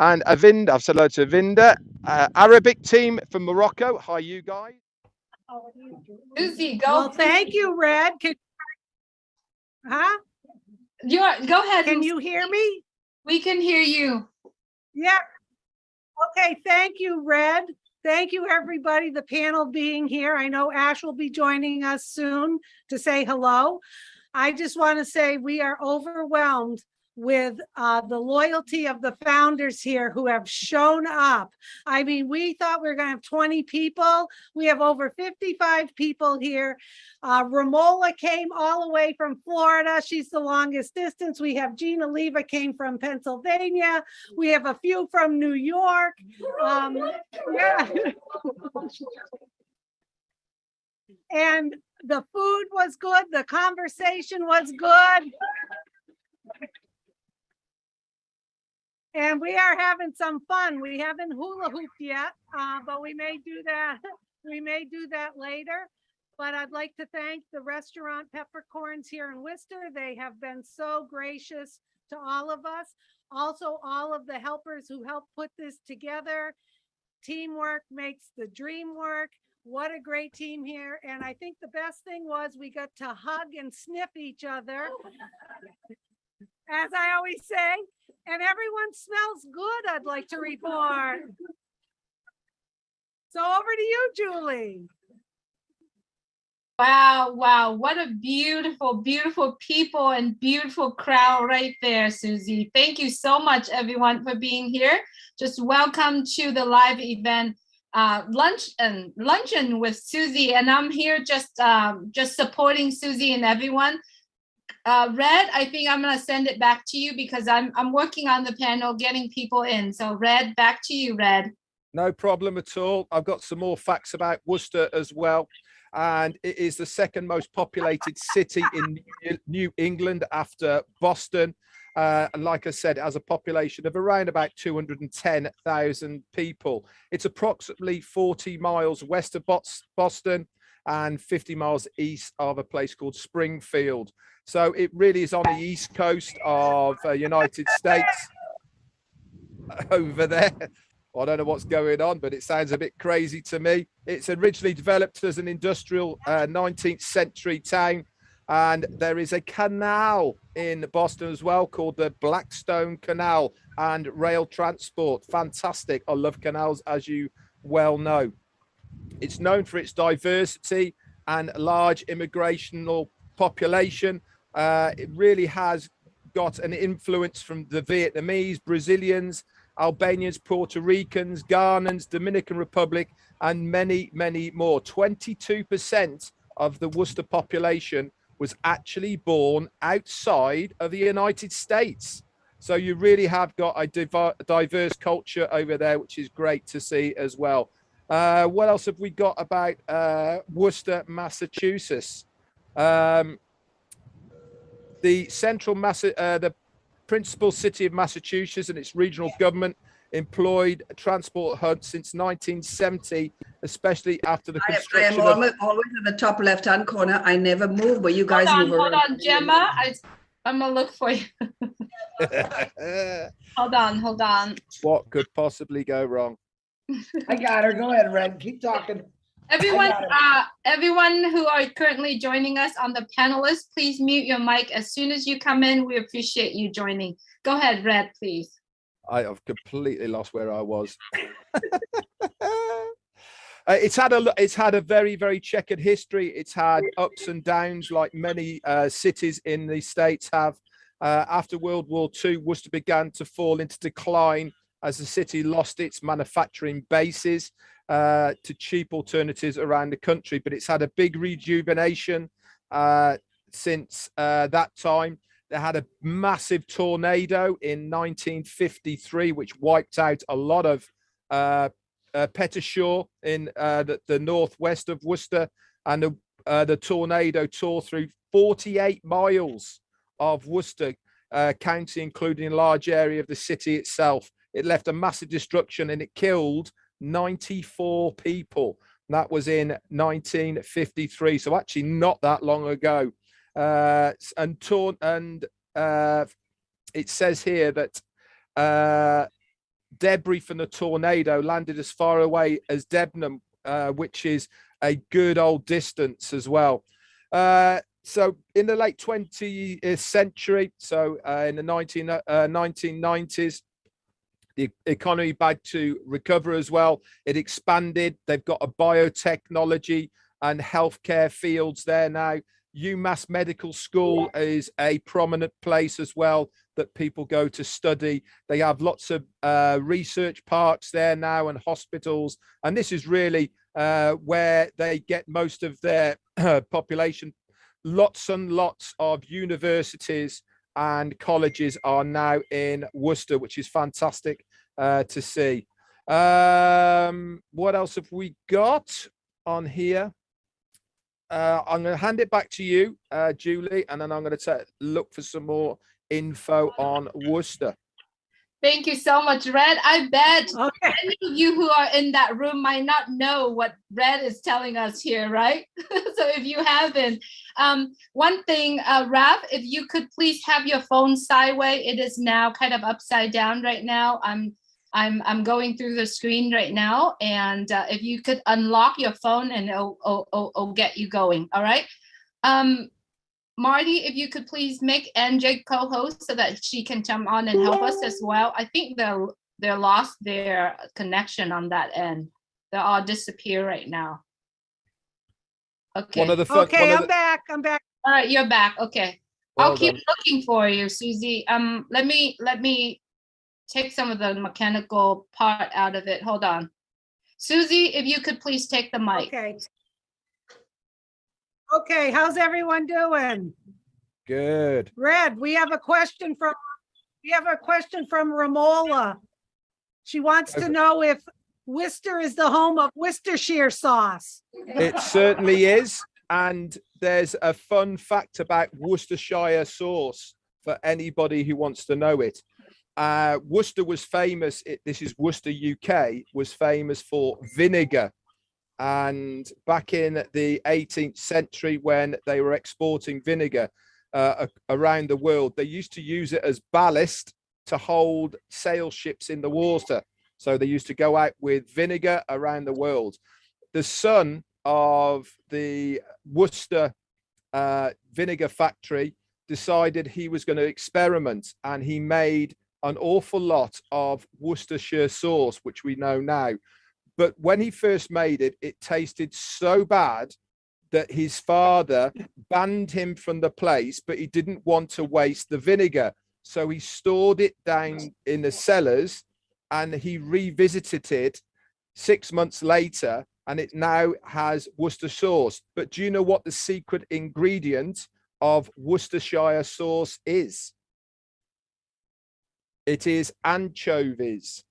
And Avinda, I've said hello to Avinda, Arabic team from Morocco. Hi, you guys. Susie, go. Well, thank you, Red. Huh? Go ahead. Can you hear me? We can hear you. Yeah. Okay, thank you, Red. Thank you, everybody, the panel being here. I know Ash will be joining us soon to say hello. I just want to say we are overwhelmed with the loyalty of the founders here who have shown up. I mean, we thought we were going to have 20 people. We have over 55 people here. Ramola came all the way from Florida. She's the longest distance. We have Gina Leva came from Pennsylvania. We have a few from New York. Yeah. And the food was good. The conversation was good. And we are having some fun. We haven't hula hooped yet, but we may do that. We may do that later. But I'd like to thank the restaurant Peppercorns here in Worcester. They have been so gracious to all of us. Also, all of the helpers who helped put this together. Teamwork makes the dream work. What a great team here. And I think the best thing was we got to hug and sniff each other, as I always say. And everyone smells good, I'd like to report. So over to you, Julie. Wow, wow. What a beautiful, beautiful people and beautiful crowd right there, Susie. Thank you so much, everyone, for being here. Just welcome to the live event, luncheon with Susie. And I'm here just supporting Susie and everyone. Red, I think I'm going to send it back to you because I'm working on the panel, getting people in. So Red, back to you, Red. No problem at all. I've got some more facts about Worcester as well. And it is the second most populated city in New England after Boston. And like I said, it has a population of around about 210,000 people. It's approximately 40 miles west of Boston and 50 miles east of a place called Springfield. So it really is on the east coast of United States over there. I don't know what's going on, but it sounds a bit crazy to me. It's originally developed as an industrial 19th century town. And there is a canal in Boston as well called the Blackstone Canal and rail transport. Fantastic. I love canals, as you well know. It's known for its diversity and large immigrational population. It really has got an influence from the Vietnamese, Brazilians, Albanians, Puerto Ricans, Ghanaians, Dominican Republic, and many, many more. 22% of the Worcester population was actually born outside of the United States. So you really have got a diverse culture over there, which is great to see as well. What else have we got about Worcester, Massachusetts? The principal city of Massachusetts and its regional government employed transport hubs since 1970, especially after the construction. I am always in the top left-hand corner. I never move, but you guys move around. Hold on, Gemma. I'm gonna look for you. Hold on. What could possibly go wrong? I got her. Go ahead, Red. Keep talking. Everyone who are currently joining us on the panelists, please mute your mic as soon as you come in. We appreciate you joining. Go ahead, Red, please. I have completely lost where I was. It's had a very, very checkered history. It's had ups and downs like many cities in the States have. After World War II, Worcester began to fall into decline as the city lost its manufacturing bases to cheap alternatives around the country. But it's had a big rejuvenation since that time. They had a massive tornado in 1953, which wiped out a lot of Pettishaw in the northwest of Worcester. And the tornado tore through 48 miles of Worcester, county, including a large area of the city itself. It left a massive destruction and it killed 94 people. That was in 1953, so actually not that long ago. It says here that debris from the tornado landed as far away as Debenham, which is a good old distance as well. So in the late 20th century, so in the 1990s, the economy began to recover as well. It expanded. They've got a biotechnology and healthcare fields there now. UMass Medical School is a prominent place as well that people go to study. They have lots of research parks there now and hospitals. And this is really where they get most of their population. Lots and lots of universities and colleges are now in Worcester, which is fantastic to see. What else have we got on here? I'm going to hand it back to you, Julie, and then I'm going to look for some more info on Worcester. Thank you so much, Red. I bet many of you who are in that room might not know what Red is telling us here, right? So if you haven't, one thing, Raf, if you could please have your phone sideways. It is now kind of upside down right now. I'm going through the screen right now, and if you could unlock your phone and it'll get you going. All right. Marty, if you could please make NJ co-host so that she can come on and help us as well. I think they lost their connection on that end. They'll all disappear right now. Okay. I'm back. All right, you're back. Okay. Well I'll keep done. looking for you, Susie. Let me take some of the mechanical part out of it. Hold on. Susie, if you could please take the mic. Okay, how's everyone doing? Good. Red, we have a question from Ramola. She wants to know if Worcester is the home of Worcestershire sauce. It certainly is. And there's a fun fact about Worcestershire sauce for anybody who wants to know it. Worcester was famous, this is Worcester, UK, was famous for vinegar. And back in the 18th century, when they were exporting vinegar around the world, they used to use it as ballast to hold sail ships in the water. So they used to go out with vinegar around the world. The son of the Worcester vinegar factory decided he was going to experiment, and he made an awful lot of Worcestershire sauce, which we know now. But when he first made it, it tasted so bad that his father banned him from the place, but he didn't want to waste the vinegar. So he stored it down in the cellars, and he revisited it 6 months later, and it now has Worcester sauce. But do you know what the secret ingredient of Worcestershire sauce is? It is anchovies.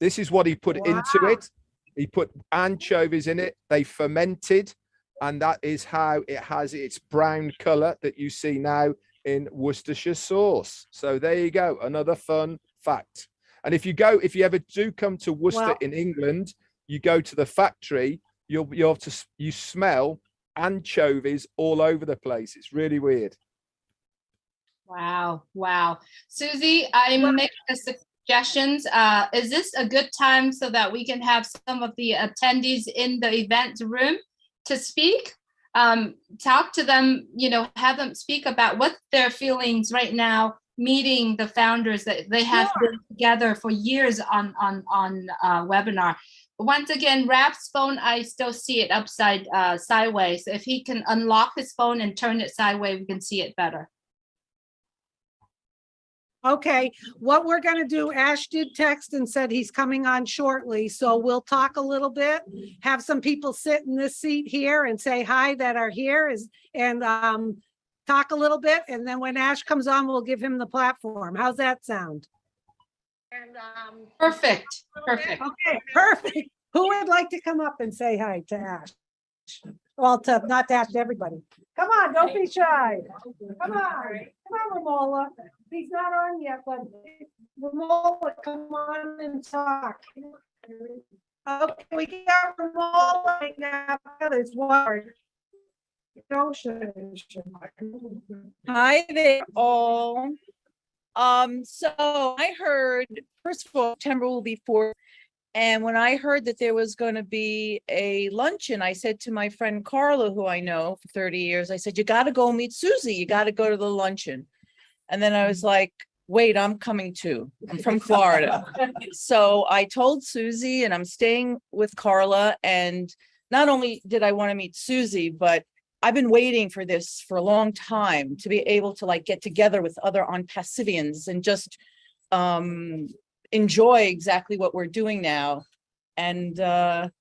This is what he put into it. He put anchovies in it. They fermented, and that is how it has its brown color that you see now in Worcestershire sauce. So there you go, another fun fact. And if you ever do come to Worcester in England, you go to the factory, you smell anchovies all over the place. It's really weird. Wow. Susie, I'm making a suggestions. Is this a good time so that we can have some of the attendees in the event room to speak? Talk to them, have them speak about what their feelings right now, meeting the founders that they have been together for years on webinar. Once again, Rap's phone, I still see it sideways. If he can unlock his phone and turn it sideways, we can see it better. Okay, what we're going to do, Ash did text and said he's coming on shortly. So we'll talk a little bit, have some people sit in this seat here and say hi that are here and talk a little bit. And then when Ash comes on, we'll give him the platform. How's that sound? And, Perfect. Okay, perfect. Who would like to come up and say hi to Ash? Well, not to ask everybody. Come on, don't be shy. Come on, Ramola. He's not on yet, but Ramola, come on and talk. Okay, we got Ramola right now. There's word. Hi there all. So I heard, first of all, September will be 4th. And when I heard that there was going to be a luncheon, I said to my friend Carla, who I know for 30 years, I said, you got to go meet Susie. You got to go to the luncheon. And then I was like, wait, I'm coming too. I'm from Florida. So I told Susie, and I'm staying with Carla. And not only did I want to meet Susie, but I've been waiting for this for a long time to be able to like get together with other Onpassivians and just enjoy exactly what we're doing now. And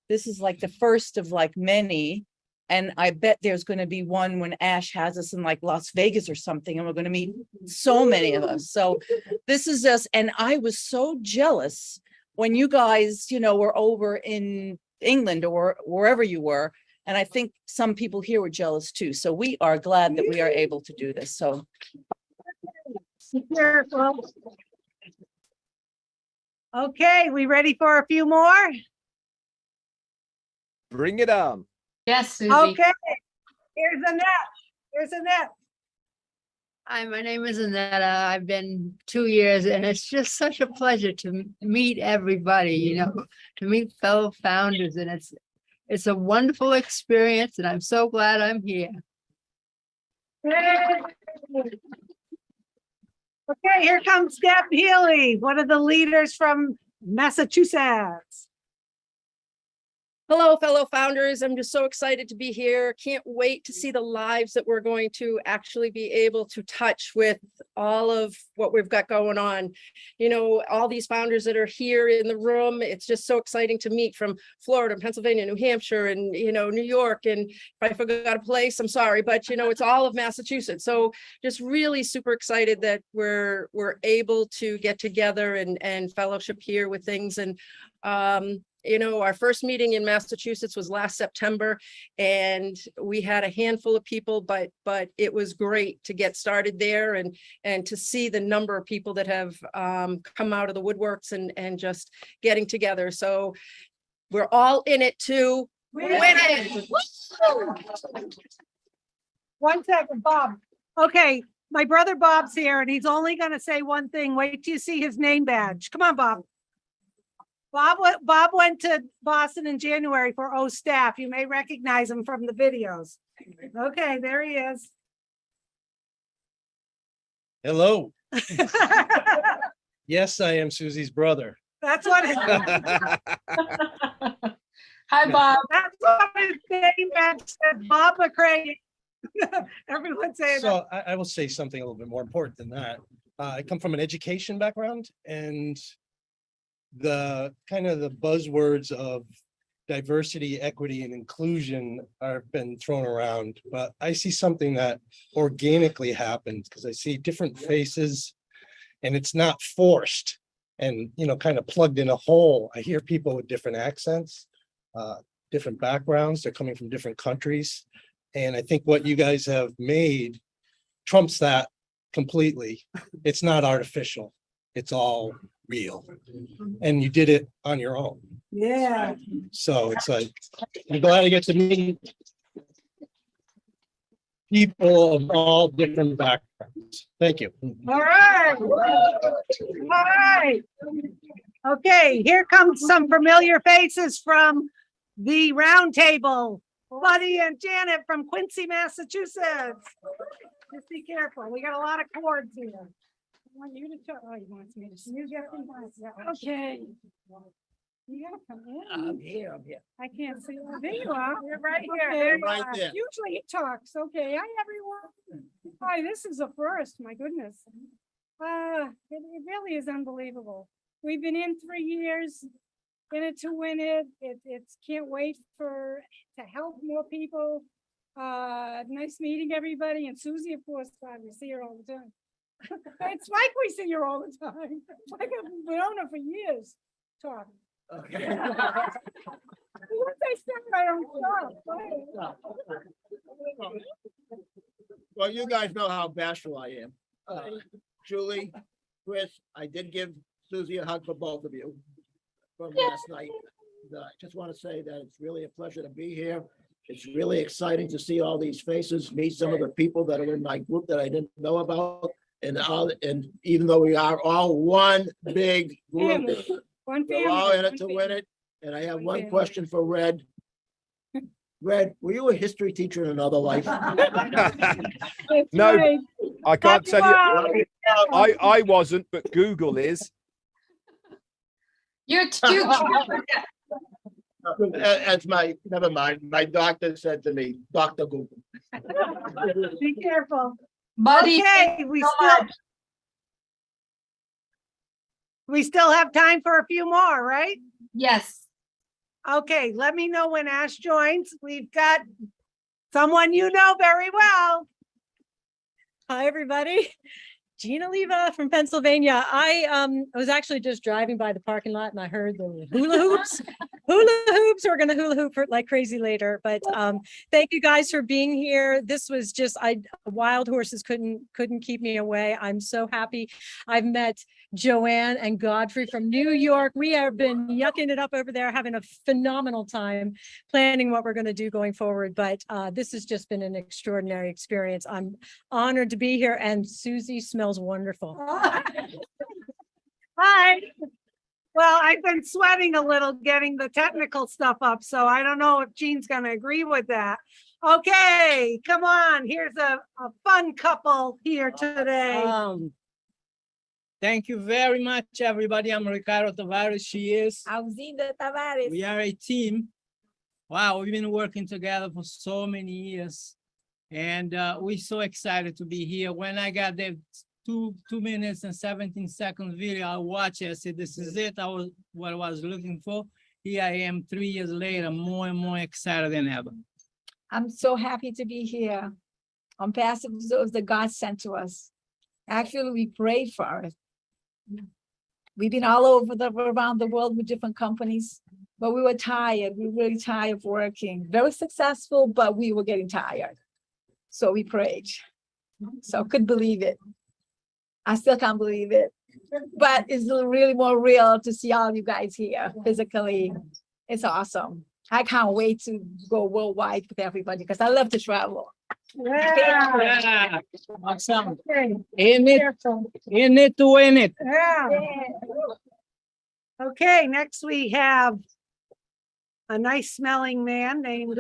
this is like the first of like many. And I bet there's going to be one when Ash has us in like Las Vegas or something, and we're going to meet so many of us. So this is just, and I was so jealous when you guys, you know, were over in England or wherever you were. And I think some people here were jealous too. So we are glad that we are able to do this. So. Okay, we ready for a few more? Bring it on. Yes, Susie. Okay, here's Annette. Here's Annette. Hi, my name is Annetta. I've been 2 years, and it's just such a pleasure to meet everybody, you know, to meet fellow founders, and it's a wonderful experience, and I'm so glad I'm here. Okay, here comes Deb Healy, one of the leaders from Massachusetts. Hello, fellow founders. I'm just so excited to be here. Can't wait to see the lives that we're going to actually be able to touch with all of what we've got going on. You know, all these founders that are here in the room, it's just so exciting to meet from Florida, Pennsylvania, New Hampshire, and, you know, New York. And if I forgot a place, I'm sorry, but, you know, it's all of Massachusetts. So just really super excited that we're able to get together and fellowship here with things. And, you know, our first meeting in Massachusetts was last September, and we had a handful of people, but it was great to get started there and to see the number of people that have come out of the woodworks and just getting together. So we're all in it to win it. 1 second, Bob. Okay, my brother Bob's here, and he's only going to say one thing. Wait till you see his name badge. Come on, Bob. Bob went to Boston in January for O Staff. You may recognize him from the videos. Okay, there he is. Hello. Yes, I am Susie's brother. That's what it, Hi, Bob. that's what his name badge said, Bob McCray. Everyone saying that. So I will say something a little bit more important than that. I come from an education background, and the kind of the buzzwords of diversity, equity, and inclusion have been thrown around, but I see something that organically happens because I see different faces and it's not forced and, you know, kind of plugged in a hole. I hear people with different accents, different backgrounds. They're coming from different countries. And I think what you guys have made trumps that completely. It's not artificial. It's all real. And you did it on your own. Yeah. So it's like, I'm glad I get to meet people of all different backgrounds. Thank you. All right. All right. Okay, here comes some familiar faces from the round table. Buddy and Janet from Quincy, Massachusetts. Just be careful. We got a lot of cords here. I want you to talk. Oh, you want me to? You get them. Yeah. Okay. You gotta come in. I'm here. I can't see. Oh, there you are. You're right here. There you Right are. there. Usually he talks. Okay. Hi, everyone. Hi, this is a first. My goodness. It really is unbelievable. We've been in 3 years, in it to win it. It's can't wait to help more people. Nice meeting everybody. And Susie, of course, we see her all the time. It's like we see her all the time. It's like we've known her for years. Talk. Okay. Well, you guys know how bashful I am. Julie, Chris, I did give Susie a hug for both of you from last night. I just want to say that it's really a pleasure to be here. It's really exciting to see all these faces, meet some of the people that are in my group that I didn't know about. And even though we are all one big group, we're all in it to win it. And I have one question for Red. Red, were you a history teacher in another life? No, I can't tell you. I wasn't, but Google is. You're too That's never mind. My doctor said to me, Dr. Google. Be careful. buddy. Okay, we still have time for a few more, right? Yes. Okay, let me know when Ash joins. We've got someone you know very well. Hi, everybody. Gina Leva from Pennsylvania. I was actually just driving by the parking lot and I heard the hula hoops. Hula hoops. We're gonna hula hoop like crazy later. But thank you guys for being here. This was just wild horses couldn't keep me away. I'm so happy. I've met Joanne and Godfrey from New York. We have been yucking it up over there, having a phenomenal time planning what we're going to do going forward. But this has just been an extraordinary experience. I'm honored to be here, and Susie smells wonderful. Hi. Well, I've been sweating a little getting the technical stuff up, so I don't know if Jean's going to agree with that. Okay, come on. Here's a fun couple here today. Thank you very much, everybody. I'm Ricardo Tavares. She is. Alzinda Tavares. We are a team. Wow, we've been working together for so many years. And we're so excited to be here. When I got the 2 minutes and 17 seconds video, I watched it. I said, this is it. What I was looking for. Here I am 3 years later, more and more excited than ever. I'm so happy to be here. Onpassive was the God sent to us. Actually, we prayed for it. We've been all over around the world with different companies, but we were tired. We were really tired of working. Very successful, but we were getting tired. So we prayed. So I couldn't believe it. I still can't believe it. But it's really more real to see all you guys here physically. It's awesome. I can't wait to go worldwide with everybody because I love to travel. Yeah. Awesome. In it to win it. Yeah. Okay, next we have a nice smelling man named,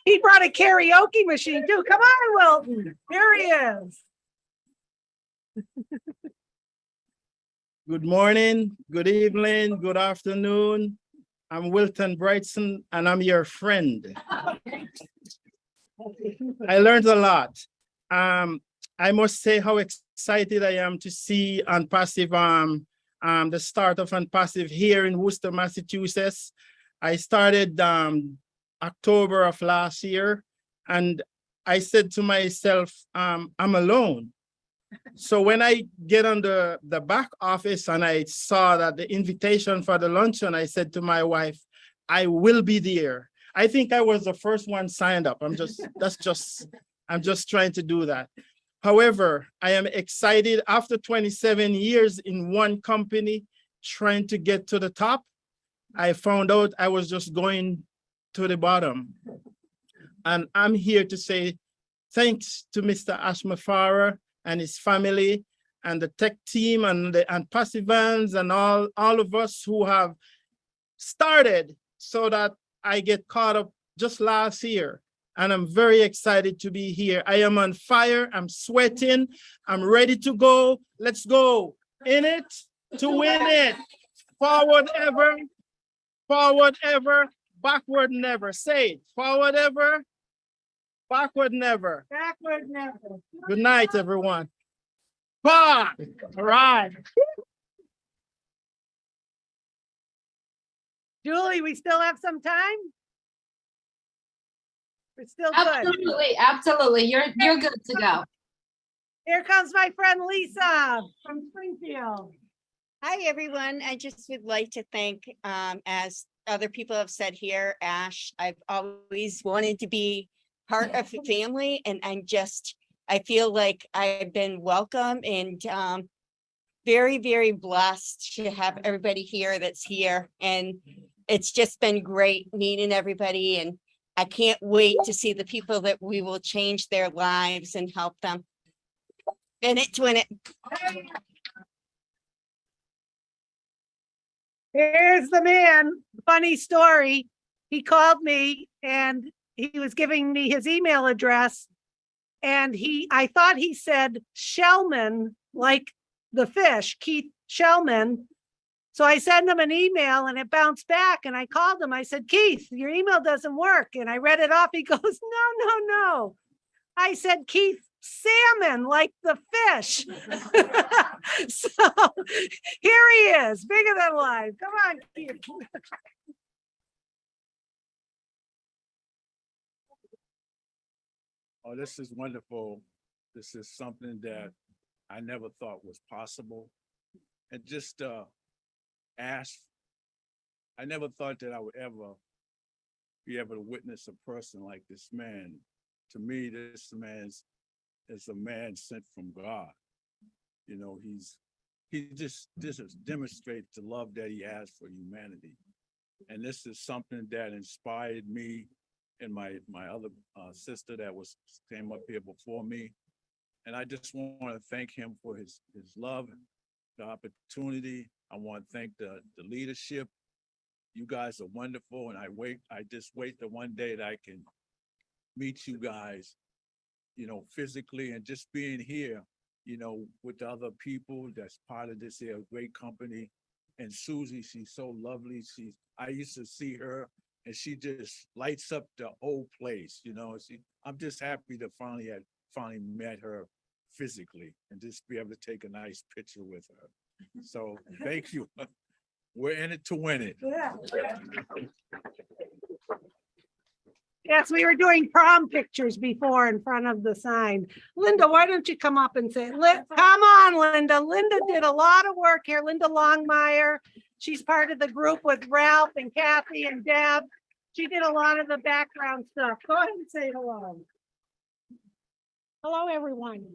he brought a karaoke machine too. Come on, Wilton. Here he is. Good morning, good evening, good afternoon. I'm Wilton Brightson and I'm your friend. I learned a lot. I must say how excited I am to see Onpassive, the start of Onpassive here in Worcester, Massachusetts. I started October of last year, and I said to myself, I'm alone. So when I get on the back office and I saw that the invitation for the luncheon, I said to my wife, I will be there. I think I was the first one signed up. I'm just trying to do that. However, I am excited after 27 years in one company, trying to get to the top. I found out I was just going to the bottom. And I'm here to say thanks to Mr. Ashmafara and his family and the tech team and the Onpassivans and all of us who have started so that I get caught up just last year. And I'm very excited to be here. I am on fire. I'm sweating. I'm ready to go. Let's go. In it to win it. Forward ever, backward never. Say it. Forward ever, backward never. Backward never. Good night, everyone. Bye. All right. Julie, we still have some time? We're still good. Absolutely, absolutely. You're good to go. Here comes my friend Lisa from Springfield. Hi, everyone. I just would like to thank, as other people have said here, Ash, I've always wanted to be part of the family, and I feel like I've been welcome and very, very blessed to have everybody here that's here. And it's just been great meeting everybody, and I can't wait to see the people that we will change their lives and help them. In it, twin it. Here's the man. Funny story. He called me and he was giving me his email address. And I thought he said Shellman, like the fish, Keith Shellman. So I sent him an email and it bounced back, and I called him. I said, Keith, your email doesn't work. And I read it off. He goes, no. I said, Keith Salmon, like the fish. So here he is, bigger than life. Come on, Keith. Oh, this is wonderful. This is something that I never thought was possible. And just ask, I never thought that I would ever be able to witness a person like this man. To me, this man is a man sent from God. You know, he just demonstrates the love that he has for humanity. And this is something that inspired me and my other sister that came up here before me. And I just want to thank him for his love, the opportunity. I want to thank the leadership. You guys are wonderful, and I just wait the one day that I can meet you guys, you know, physically, and just being here, you know, with the other people that's part of this here great company. And Susie, she's so lovely. I used to see her and she just lights up the whole place, you know. I'm just happy to finally met her physically and just be able to take a nice picture with her. So thank you. We're in it to win it. Yeah. Yes, we were doing prom pictures before in front of the sign. Linda, why don't you come up and say, come on, Linda. Linda did a lot of work here. Linda Longmire. She's part of the group with Ralph and Kathy and Deb. She did a lot of the background stuff. Go ahead and say hello. Hello, everyone.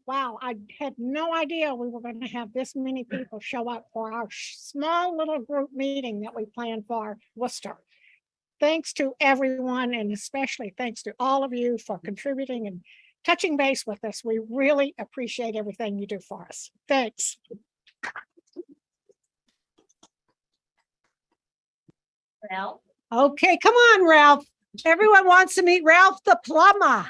Wow, I had no idea we were going to have this many people show up for our small little group meeting that we planned for Worcester. Thanks to everyone, and especially thanks to all of you for contributing and touching base with us. We really appreciate everything you do for us. Thanks. Ralph. Okay, come on, Ralph. Everyone wants to meet Ralph the plumber.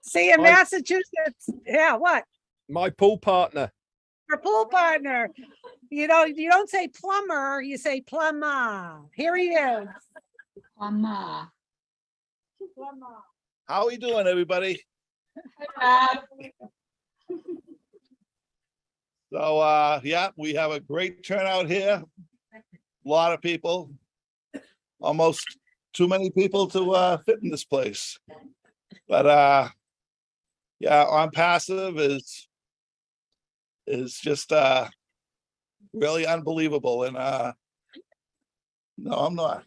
See, in Massachusetts, yeah, what? My pool partner. Your pool partner. You know, you don't say plumber, you say plumber. Here he is. Plumber. How are we doing, everybody? So, yeah, we have a great turnout here. A lot of people, almost too many people to fit in this place. But yeah, Onpassive is just really unbelievable. And no, I'm not.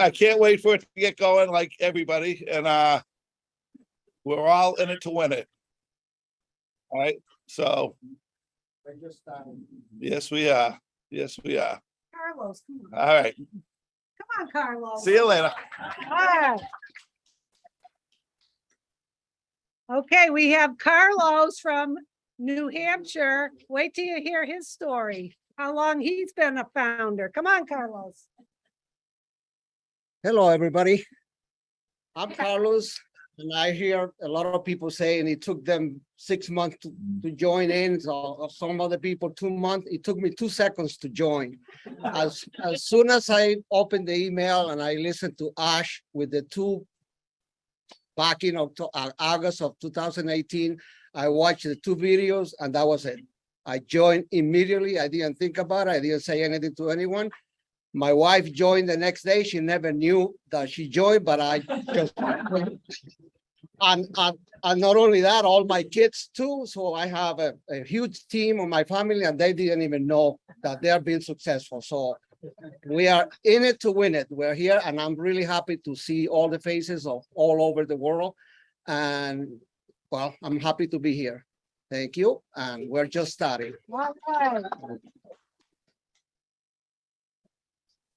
I can't wait for it to get going like everybody. And we're all in it to win it. All right. So yes, we are. Yes, we are. Carlos, come on. All right. Come on, Carlos. See you later. All right. Okay, we have Carlos from New Hampshire. Wait till you hear his story, how long he's been a founder. Come on, Carlos. Hello, everybody. I'm Carlos, and I hear a lot of people saying it took them 6 months to join in. So some other people 2 months. It took me 2 seconds to join. As soon as I opened the email and I listened to Ash with the two back in August of 2018, I watched the 2 videos and that was it. I joined immediately. I didn't think about it. I didn't say anything to anyone. My wife joined the next day. She never knew that she joined, but I just And not only that, all my kids too. So I have a huge team of my family, and they didn't even know that they are being successful. So we are in it to win it. We're here, and I'm really happy to see all the faces of all over the world. And well, I'm happy to be here. Thank you. And we're just starting.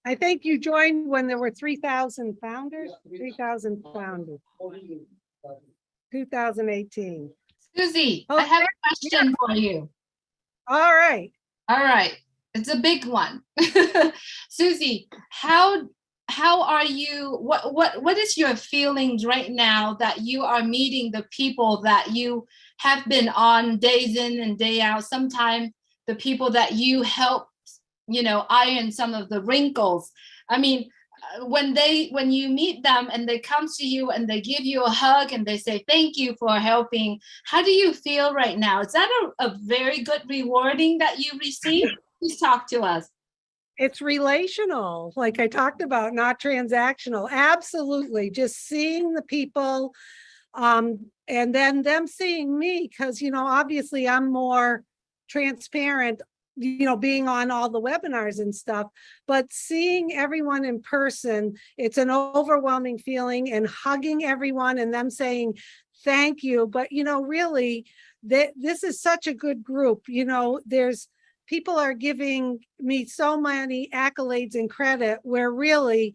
I think you joined when there were 3,000 founders, 3,000 founders. 2018. Susie, I have a question for you. All right. All right. It's a big one. Susie, how are you, what is your feelings right now that you are meeting the people that you have been on days in and day out, sometimes the people that you help, you know, iron some of the wrinkles? I mean, when you meet them and they come to you and they give you a hug and they say thank you for helping, how do you feel right now? Is that a very good rewarding that you receive? Please talk to us. It's relational, like I talked about, not transactional. Absolutely. Just seeing the people, and then them seeing me, because, you know, obviously I'm more transparent, you know, being on all the webinars and stuff, but seeing everyone in person, it's an overwhelming feeling, and hugging everyone and them saying thank you. But, you know, really, this is such a good group. You know, people are giving me so many accolades and credit, where really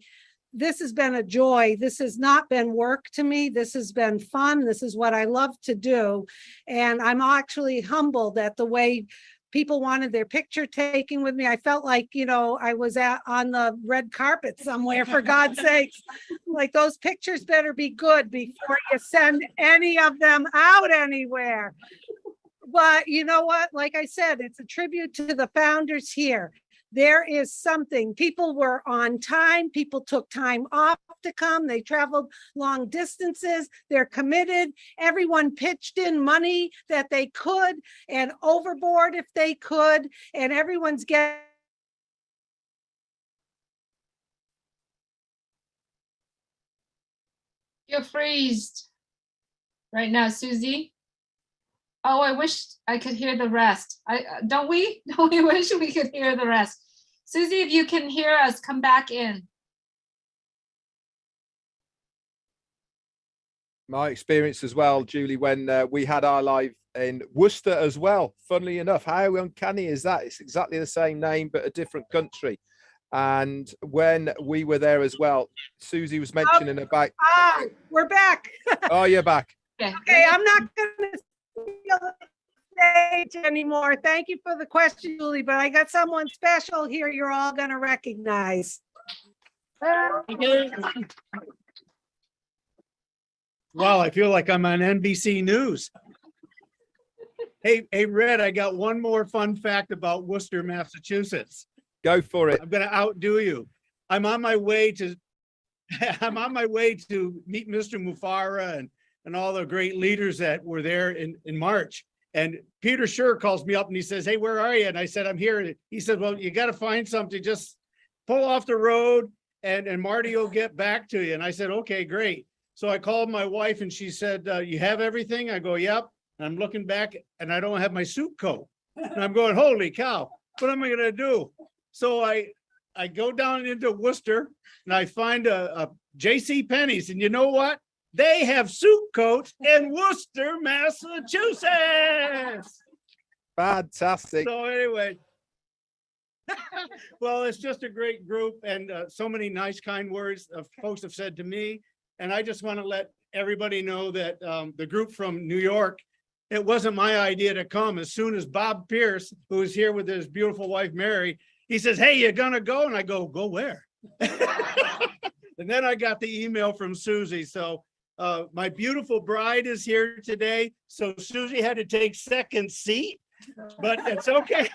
this has been a joy. This has not been work to me. This has been fun. This is what I love to do. And I'm actually humbled at the way people wanted their picture taken with me. I felt like, you know, I was on the red carpet somewhere, for God's sakes. Like, those pictures better be good before you send any of them out anywhere. But you know what? Like I said, it's a tribute to the founders here. There is something. People were on time. People took time off to come. They traveled long distances. They're committed. Everyone pitched in money that they could and overboard if they could. And everyone's getting. You're freezed right now, Susie. Oh, I wish I could hear the rest. Don't we wish we could hear the rest? Susie, if you can hear us, come back in. My experience as well, Julie, when we had our live in Worcester as well. Funnily enough, how uncanny is that? It's exactly the same name, but a different country. And when we were there as well, Susie was mentioning about. We're back. Oh, you're back. Okay, I'm not going to steal the stage anymore. Thank you for the question, Julie, but I got someone special here you're all going to recognize. Wow, I feel like I'm on NBC News. Hey, Red, I got one more fun fact about Worcester, Massachusetts. Go for it. I'm going to outdo you. I'm on my way to meet Mr. Mufara and all the great leaders that were there in March. And Peter Scher calls me up and he says, "Hey, where are you?" And I said, "I'm here." And he said, "Well, you got to find something. Just pull off the road and Marty will get back to you." And I said, "Okay, great." So I called my wife and she said, "You have everything?" I go, "Yep." And I'm looking back and I don't have my suit coat. And I'm going, "Holy cow, what am I going to do?" So I go down into Worcester and I find a J.C. Penney's, and you know what? They have suit coats in Worcester, Massachusetts. Fantastic. So anyway, well, it's just a great group, and so many nice, kind words folks have said to me. And I just want to let everybody know that the group from New York, it wasn't my idea to come. As soon as Bob Pierce, who is here with his beautiful wife, Mary, he says, "Hey, you gonna go?" And I go, "Go where?" And then I got the email from Susie. So my beautiful bride is here today. So Susie had to take second seat, but it's okay.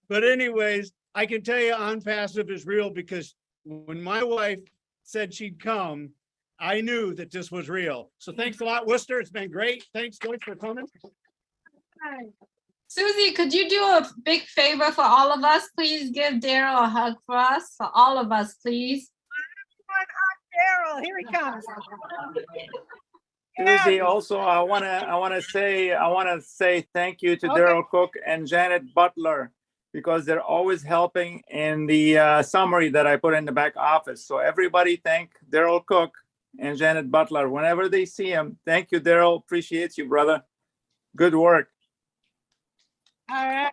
But anyways, I can tell you Onpassive is real, because when my wife said she'd come, I knew that this was real. So thanks a lot, Worcester. It's been great. Thanks, Joyce, for coming. Susie, could you do a big favor for all of us? Please give Daryl a hug for us, for all of us, please. Daryl, here he comes. Susie, also, I wanna say thank you to Okay. Daryl Cook and Janet Butler, because they're always helping in the summary that I put in the back office. So everybody thank Daryl Cook and Janet Butler whenever they see him. Thank you, Daryl. Appreciate you, brother. Good work. All right.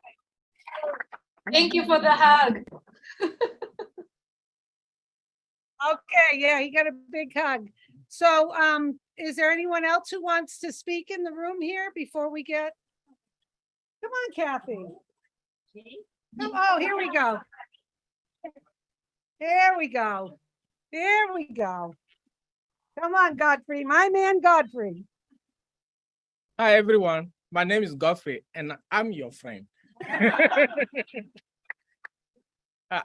Thank you for the hug. Okay, yeah, he got a big hug. So, is there anyone else who wants to speak in the room here before we get? Come on, Kathy. Oh, here we go. There we go. There we go. Come on, Godfrey, my man Godfrey. Hi, everyone. My name is Godfrey, and I'm your friend.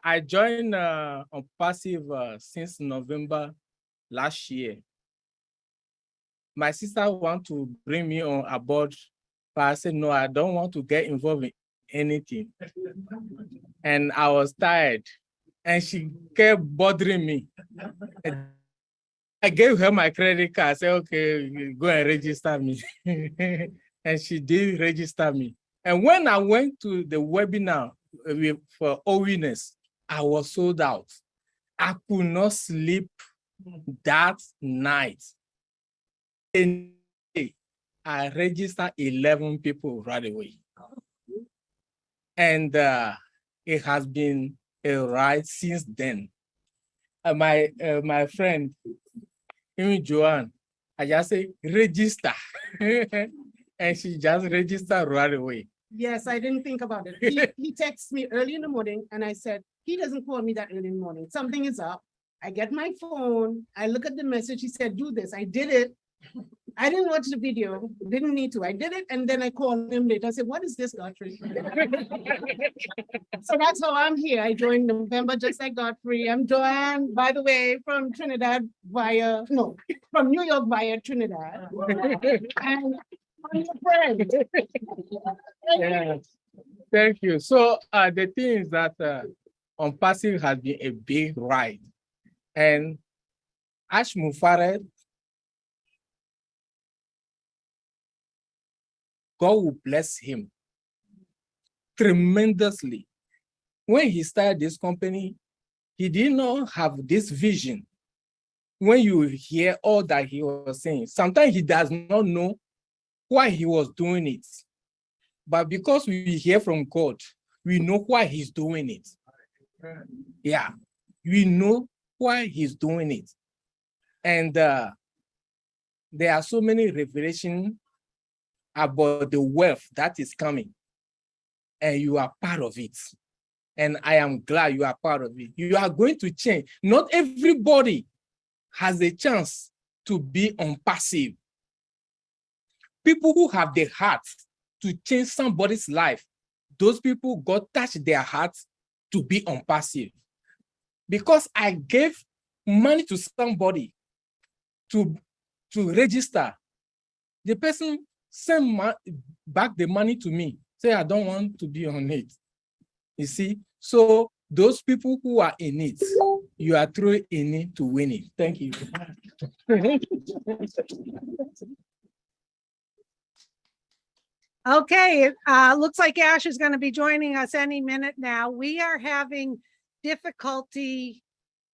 I joined Onpassive since November last year. My sister want to bring me on aboard, but I said, no, I don't want to get involved in anything. And I was tired, and she kept bothering me. I gave her my credit card. I said, okay, go and register me. And she did register me. And when I went to the webinar for awareness, I was sold out. I could not sleep that night. And I registered 11 people right away. And it has been a ride since then. My friend, Joanne, I just say register. And she just registered right away. Yes, I didn't think about it. He texted me early in the morning and I said, he doesn't call me that early in the morning. Something is up. I get my phone. I look at the message. He said, do this. I did it. I didn't watch the video. Didn't need to. I did it. And then I called him later. I said, what is this, Godfrey? So that's how I'm here. I joined November just like Godfrey. I'm Joanne, by the way, from Trinidad from New York via Trinidad. And I'm your friend. Yeah. Thank you. So the thing is that Onpassive has been a big ride. And Ash Mufared, God will bless him tremendously. When he started this company, he did not have this vision. When you hear all that he was saying, sometimes he does not know why he was doing it. But because we hear from God, we know why he's doing it. Yeah, we know why he's doing it. And there are so many revelations about the wealth that is coming. And you are part of it. And I am glad you are part of it. You are going to change. Not everybody has a chance to be Onpassive. People who have the heart to change somebody's life, those people, God touched their hearts to be Onpassive. Because I gave money to somebody to register, the person sent back the money to me, say, I don't want to be on it. You see? So those people who are in it, you are throwing in it to win it. Thank you. Okay, it looks like Ash is going to be joining us any minute now. We are having difficulty.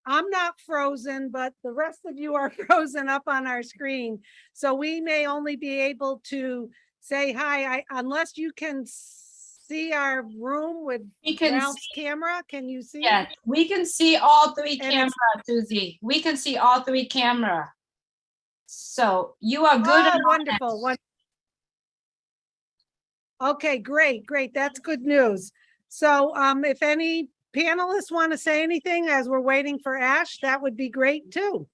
I'm not frozen, but the rest of you are frozen up on our screen. So we may only be able to say hi, unless you can see our room with Ralph's camera. Can you see? Yeah, we can see all three cameras, Susie. We can see all three camera. So you are good. Oh, wonderful. Okay, great. That's good news. So if any panelists want to say anything as we're waiting for Ash, that would be great too.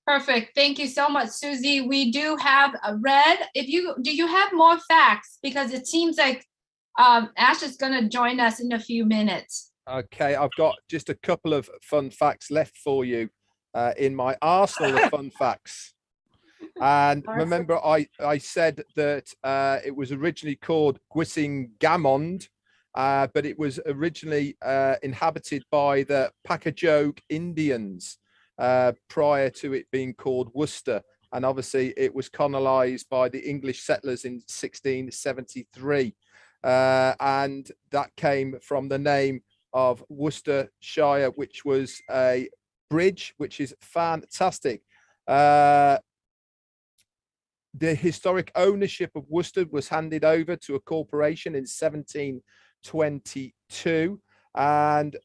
Perfect. Thank you so much, Susie. We do have a Red. Do you have more facts? Because it seems like Ash is going to join us in a few minutes. Okay, I've got just a couple of fun facts left for you in my arsenal of fun facts. And remember, I said that it was originally called Gamond, but it was originally inhabited by the Pacajog Indians. prior to it being called Worcester. And obviously it was colonized by the English settlers in 1673. And that came from the name of Worcestershire, which was a bridge, which is fantastic. The historic ownership of Worcester was handed over to a corporation in 1722, and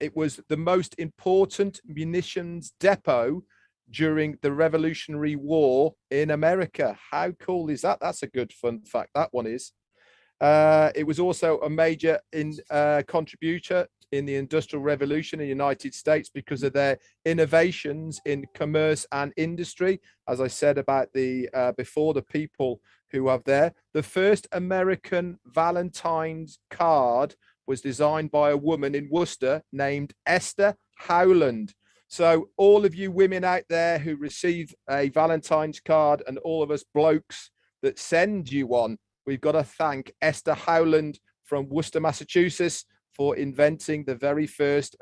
it was the most important munitions depot during the Revolutionary War in America. How cool is that? That's a good fun fact, that one is. It was also a major contributor in the Industrial Revolution in the United States because of their innovations in commerce and industry. As I said about the before, the people who have there. The first American Valentine's card was designed by a woman in Worcester named Esther Howland. So all of you women out there who receive a Valentine's card, and all of us blokes that send you one, we've got to thank Esther Howland from Worcester, Massachusetts, for inventing the very first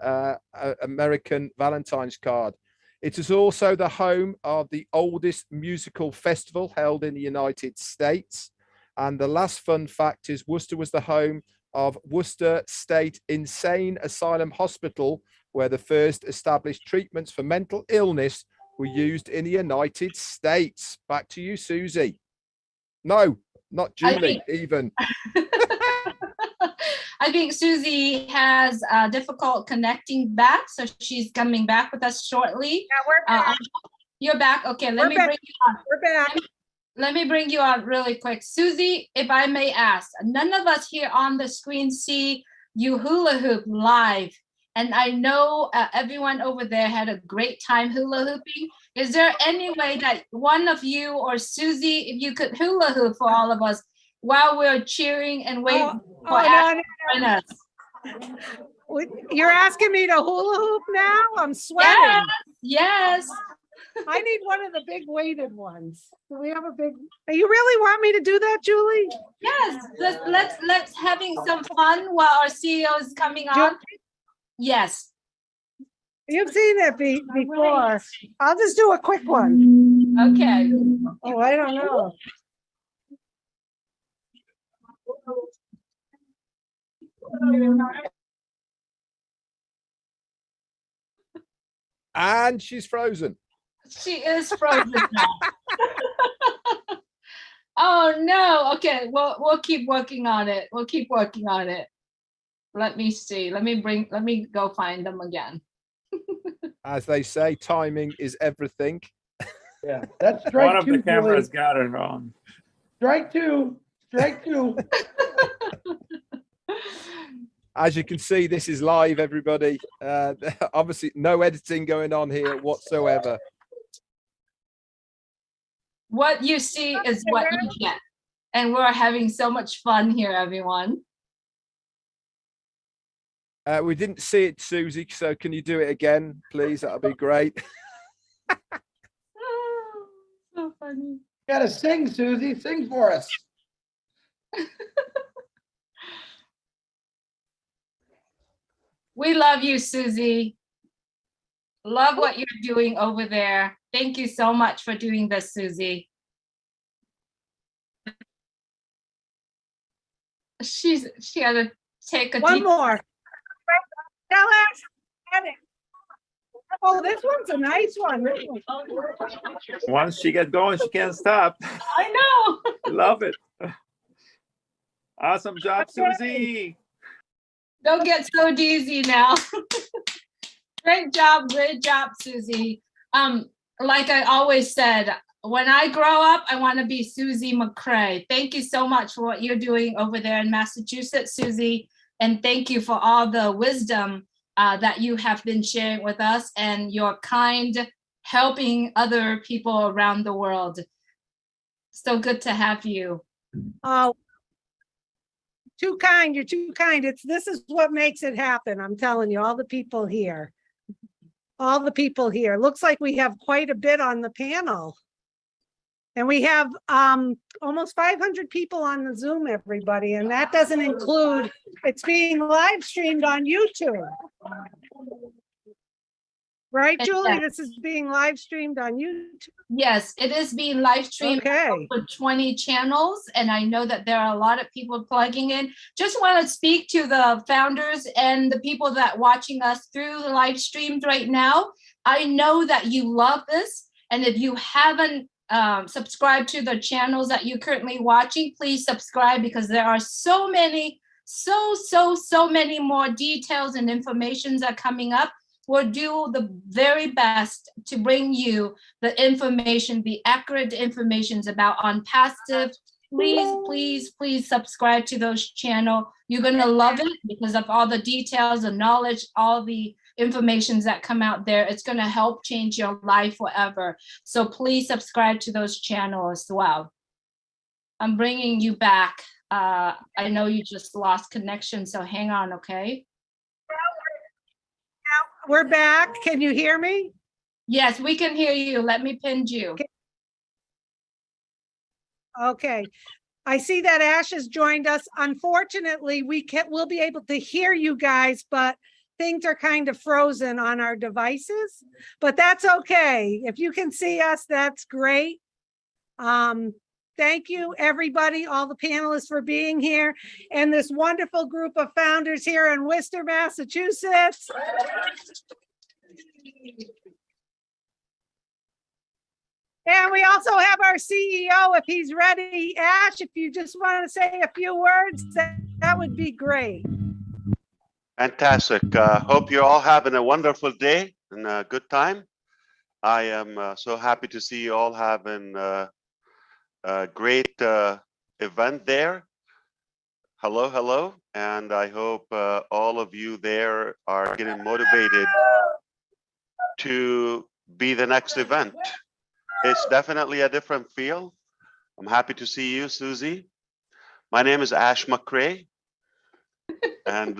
American Valentine's card. It is also the home of the oldest musical festival held in the United States. And the last fun fact is Worcester was the home of Worcester State Insane Asylum Hospital, where the first established treatments for mental illness were used in the United States. Back to you, Susie. No, not Julie, even. I think Susie has difficult connecting back, so she's coming back with us shortly. Yeah, we're back. You're back. Okay, let me bring you on. We're back. Let me bring you on really quick. Susie, if I may ask, none of us here on the screen see you hula hoop live. And I know everyone over there had a great time hula hooping. Is there any way that one of you or Susie, if you could hula hoop for all of us while we're cheering and waiting for Ash to join us? You're asking me to hula hoop now? I'm sweating. Yes. I need one of the big weighted ones. Do we have a big? You really want me to do that, Julie? Yes. Let's having some fun while our CEO is coming on. Yes. You've seen it before. I'll just do a quick one. Okay. Oh, I don't know. And she's frozen. She is frozen now. Oh no. Okay, we'll keep working on it. We'll keep working on it. Let me see. Let me go find them again. As they say, timing is everything. Yeah, that's strike One of two, the cameras Julie. got it wrong. Strike two. Strike two. As you can see, this is live, everybody. Obviously, no editing going on here whatsoever. What you see is what you get. And we're having so much fun here, everyone. We didn't see it, Susie, so can you do it again, please? That'll be great. So funny. Gotta sing, Susie. Sing for us. We love you, Susie. Love what you're doing over there. Thank you so much for doing this, Susie. She had to take a One deep more. Tell us. Oh, this one's a nice one. Once she gets going, she can't stop. I know. Love it. Awesome job, Susie. Don't get so dizzy now. Great job, Susie. Like I always said, when I grow up, I want to be Susie McCrae. Thank you so much for what you're doing over there in Massachusetts, Susie. And thank you for all the wisdom that you have been sharing with us and your kind helping other people around the world. So good to have you. Oh, too kind. You're too kind. This is what makes it happen. I'm telling you, all the people here. All the people here. Looks like we have quite a bit on the panel. And we have almost 500 people on the Zoom, everybody. And that doesn't include, it's being live streamed on YouTube. Right, And Julie? yeah. This is being live streamed on YouTube. Yes, it is being live streamed Okay. for 20 channels, and I know that there are a lot of people plugging in. Just want to speak to the founders and the people that watching us through the live streams right now. I know that you love this, and if you haven't subscribed to the channels that you're currently watching, please subscribe, because there are so many, so many more details and informations are coming up. We'll do the very best to bring you the information, the accurate information about Onpassive. Please subscribe to those channels. You're gonna love it because of all the details, the knowledge, all the information that come out there. It's gonna help change your life forever. So please subscribe to those channels as well. I'm bringing you back. I know you just lost connection, so hang on, okay? We're back. Can you hear me? Yes, we can hear you. Let me pin you. Okay. I see that Ash has joined us. Unfortunately, we'll be able to hear you guys, but things are kind of frozen on our devices, but that's okay. If you can see us, that's great. Thank you, everybody, all the panelists for being here, and this wonderful group of founders here in Worcester, Massachusetts. And we also have our CEO, if he's ready. Ash, if you just want to say a few words, that would be great. Fantastic. Hope you're all having a wonderful day and a good time. I am so happy to see you all having a great event there. Hello, hello. And I hope all of you there are getting motivated to be the next event. It's definitely a different feel. I'm happy to see you, Susie. My name is Ash McRae. And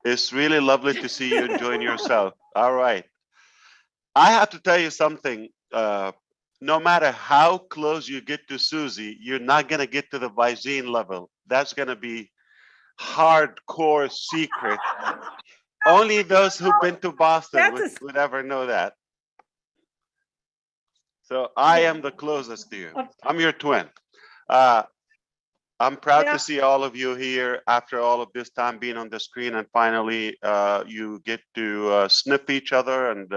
it's really lovely to see you enjoying yourself. All right. I have to tell you something. No matter how close you get to Susie, you're not going to get to the Visine level. That's going to be hardcore secret. Only those who've been to Boston would ever know that. So I am the closest to you. I'm your twin. I'm proud to see all of you here after all of this time being on the screen, and finally you get to sniff each other and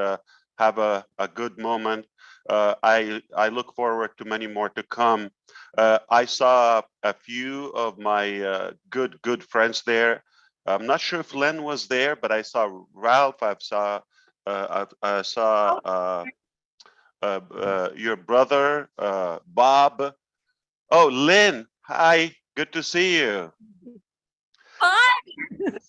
have a good moment. I look forward to many more to come. I saw a few of my good friends there. I'm not sure if Len was there, but I saw Ralph. I saw your brother, Bob. Oh, Lynn, hi, good to see you. Hi.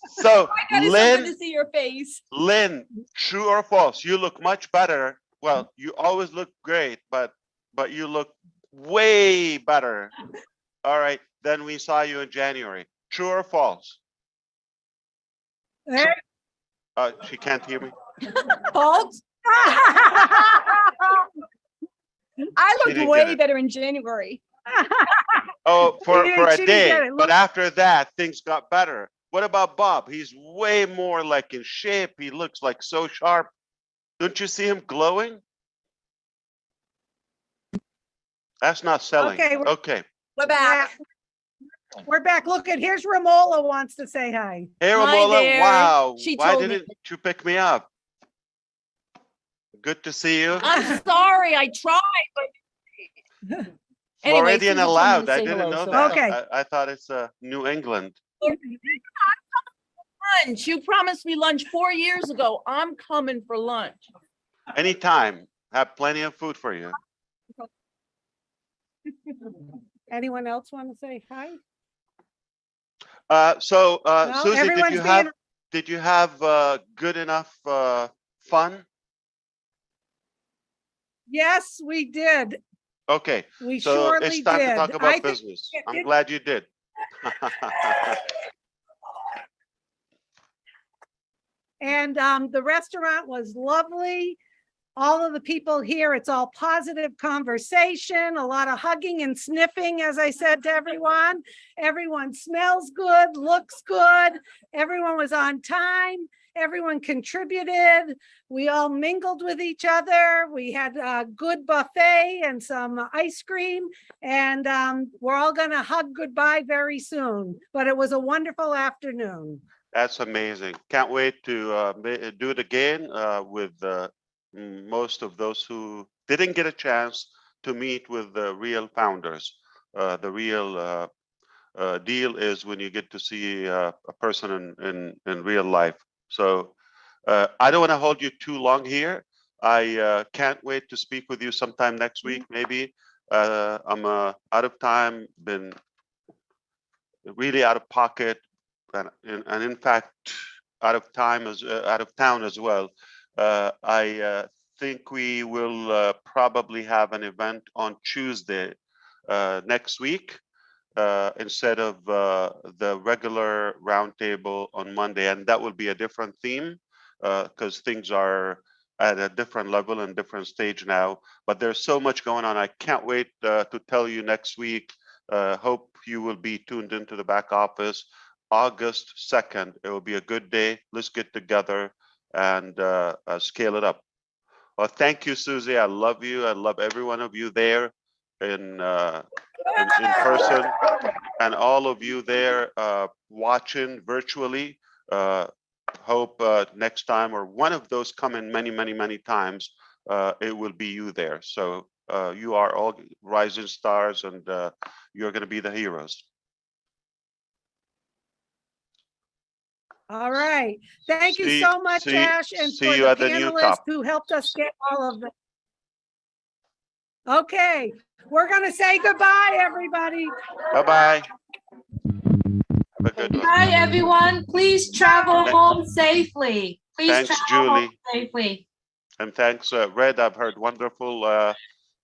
So, Oh my God, it's so good to see your face. Lynn, true or false? You look much better. Well, you always look great, but you look way better. All right, then we saw you in January. True or false? She can't hear me. False. I She didn't looked get way it. better in January. Oh, for a She didn't day, get it. but after that, things got better. What about Bob? He's way more like in shape. He looks like so sharp. Don't you see him glowing? That's not selling. Okay, Okay. We're back. We're back. Look at, here's Romola wants to say hi. Hey, Romola. Wow. Why didn't you pick me up? Good to see you. I'm sorry, I tried, but anyway, Floridian Susie told me to allowed. I say didn't hello, know so- that. Okay. I thought it's New England. Lunch. You promised me lunch 4 years ago. I'm coming for lunch. Anytime. Have plenty of food for you. Anyone else want to say hi? No, Susie, everyone's did you have good enough fun? Yes, we did. Okay, We so surely it's time to did. talk I about think business. it- I'm glad you did. And the restaurant was lovely. all of the people here, it's all positive conversation, a lot of hugging and sniffing, as I said to everyone. Everyone smells good, looks good. Everyone was on time. Everyone contributed. We all mingled with each other. We had a good buffet and some ice cream, and we're all going to hug goodbye very soon. But it was a wonderful afternoon. That's amazing. Can't wait to do it again with most of those who didn't get a chance to meet with the real founders. The real deal is when you get to see a person in real life. So I don't want to hold you too long here. I can't wait to speak with you sometime next week, maybe. I'm out of time, been really out of pocket, and in fact, out of town as well. I think we will probably have an event on Tuesday next week instead of the regular roundtable on Monday, and that will be a different theme because things are at a different level and different stage now. But there's so much going on. I can't wait to tell you next week. Hope you will be tuned into the back office. August 2nd, it will be a good day. Let's get together and scale it up. Well, thank you, Susie. I love you. I love every one of you there in person, and all of you there watching virtually. Hope next time, or one of those come in many times, it will be you there. So you are all rising stars, and you're going to be the heroes. All right. Thank you so much, Ash, and for you the at the new panelists top. who helped us get all of them. Okay, we're going to say goodbye, everybody. Bye-bye. Have a good one. Bye, everyone. Please travel home safely. Please Thanks, travel Julie. home safely. And thanks, Red. I've heard wonderful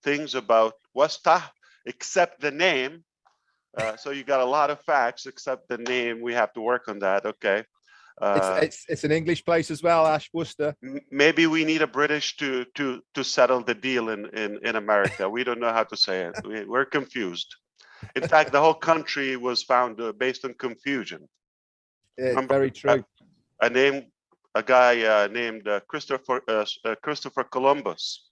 things about Wasta, except the name. So you got a lot of facts, except the name. We have to work on that. Okay. It's an English place as well, Ash, Worcester. Maybe we need a British to settle the deal in America. We don't know how to say it. We're confused. In fact, the whole country was found based on confusion. Yeah, very true. A guy named Christopher Columbus.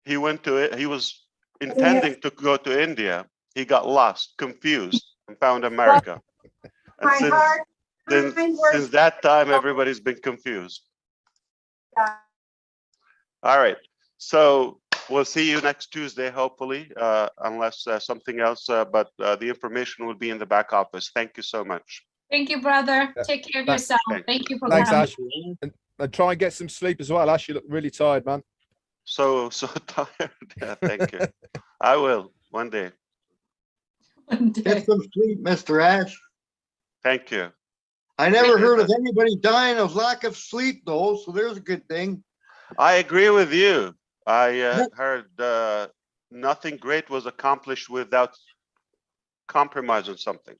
He was intending to go to India. He got lost, confused, and found America. And since that time, everybody's been confused. All right. So we'll see you next Tuesday, hopefully, unless something else. But the information will be in the back office. Thank you so much. Thank you, brother. Take care of yourself. Thank you for Thanks, coming. Ash. And try and get some sleep as well, Ash. You look really tired, man. So tired. Yeah, thank you. I will one day. Get some sleep, Mr. Ash. Thank you. I never heard of anybody dying of lack of sleep, though, so there's a good thing. I agree with you. I heard nothing great was accomplished without compromise on something.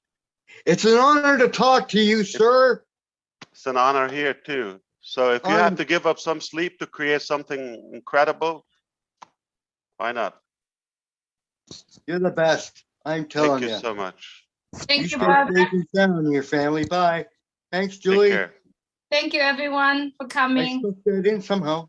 It's an honor to talk to you, sir. It's an honor here, too. So if you have to give up some sleep to create something incredible, why not? You're the best. I'm telling you. Thank you so much. Thank you, stay brother. safe and sound in your family. Bye. Thanks, Julie. Take care. Thank you, everyone, for I coming. still fit in somehow.